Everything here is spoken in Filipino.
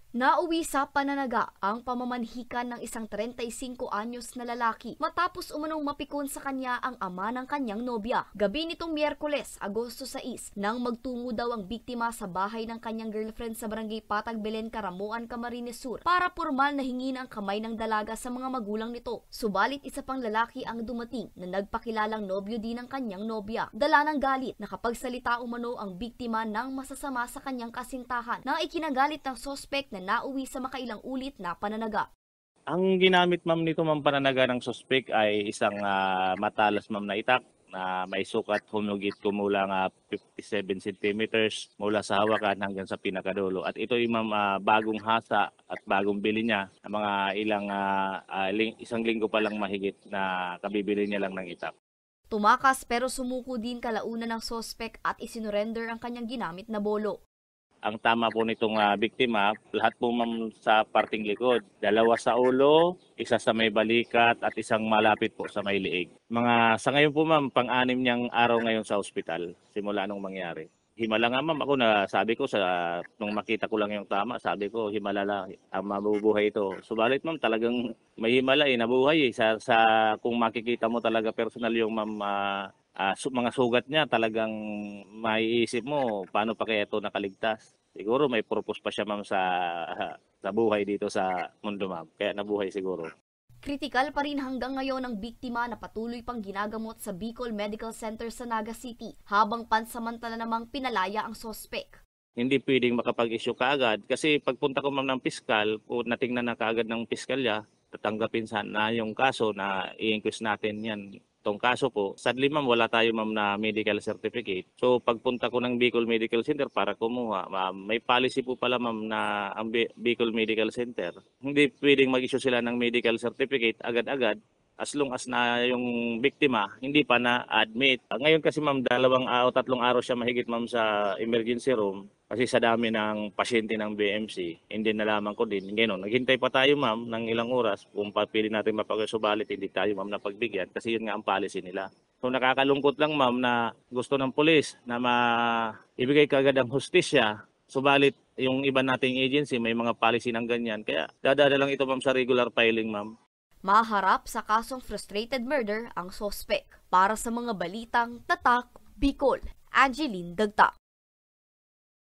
Nauwi sa pananaga ang pamamanhikan ng isang 35 anyos na lalaki matapos umanong mapikon sa kanya ang ama ng kanyang nobya. Gabi nitong Miyerkules, Agosto 6, nang magtungo daw ang biktima sa bahay ng kanyang girlfriend sa barangay Patag Belen, Caramuan, Camarines Sur para pormal na hingin ang kamay ng dalaga sa mga magulang nito. Subalit isa pang lalaki ang dumating na nagpakilalang nobyo din ng kanyang nobya. Dala ng galit, nakapagsalita umano ang biktima ng masasama sa kanyang kasintahan na ikinagalit ng sospek na nauwi sa makailang ulit na pananaga. Ang ginamit ma'am nito ma'am pananaga ng suspect ay isang matalas ma'am na itak na may sukat humigit kumulang 57 centimeters mula sa hawakan hanggang sa pinakadulo. At ito ay ma'am bagong hasa at bagong bili niya, mga isang linggo pa lang mahigit na kabibili niya lang ng itak. Tumakas pero sumuko din kalaunan ng sospek at isinurrender ang kanyang ginamit na bolo. Ang tama po nitong biktima, lahat po ma'am sa parting likod. 2 sa ulo, 1 sa may balikat at isang malapit po sa may liig. Sa ngayon po ma'am, pang-anim niyang araw ngayon sa ospital simula nung mangyari. Himala nga ma'am, ako na sabi ko nung makita ko lang yung tama, sabi ko himala lang ang mabubuhay ito. Subalit ma'am, talagang may himala nabuhay kung makikita mo talaga personal yung ma'am mga sugat niya, talagang maiisip mo paano pa kaya ito nakaligtas. Siguro may purpose pa siya ma'am sa buhay dito sa mundo ma'am, kaya nabuhay siguro. Kritikal pa rin hanggang ngayon ang biktima na patuloy pang ginagamot sa Bicol Medical Center sa Naga City habang pansamantala namang pinalaya ang sospek. Hindi pwedeng makapag-issue kaagad kasi pagpunta ko ma'am ng piskal, o natingnan na kaagad ng piskalya, tatanggapin sana yung kaso na i-inquest natin yan. Itong kaso po, sadly ma'am, wala tayo ma'am na medical certificate. So pagpunta ko ng Bicol Medical Center para kumuha, may policy po pala ma'am na ang Bicol Medical Center. Hindi pwedeng mag-issue sila ng medical certificate agad-agad as long as na yung biktima hindi pa na-admit. Ngayon kasi ma'am, 2 o 3 araw siya mahigit ma'am sa emergency room kasi sa dami ng pasyente ng BMC. Hindi nalaman ko din. Ngayon, naghintay pa tayo ma'am ng ilang oras kung papili natin mapag-subalit, hindi tayo ma'am napagbigyan kasi yun nga ang policy nila. So nakakalungkot lang ma'am na gusto ng pulis na ibigay kaagad ang hustisya. Subalit yung iba nating agency may mga policy ng ganyan. Kaya dadala lang ito ma'am sa regular filing ma'am. Maharap sa kasong frustrated murder ang sospek. Para sa mga balitang Tatak, Bicol, Angeline Dagta.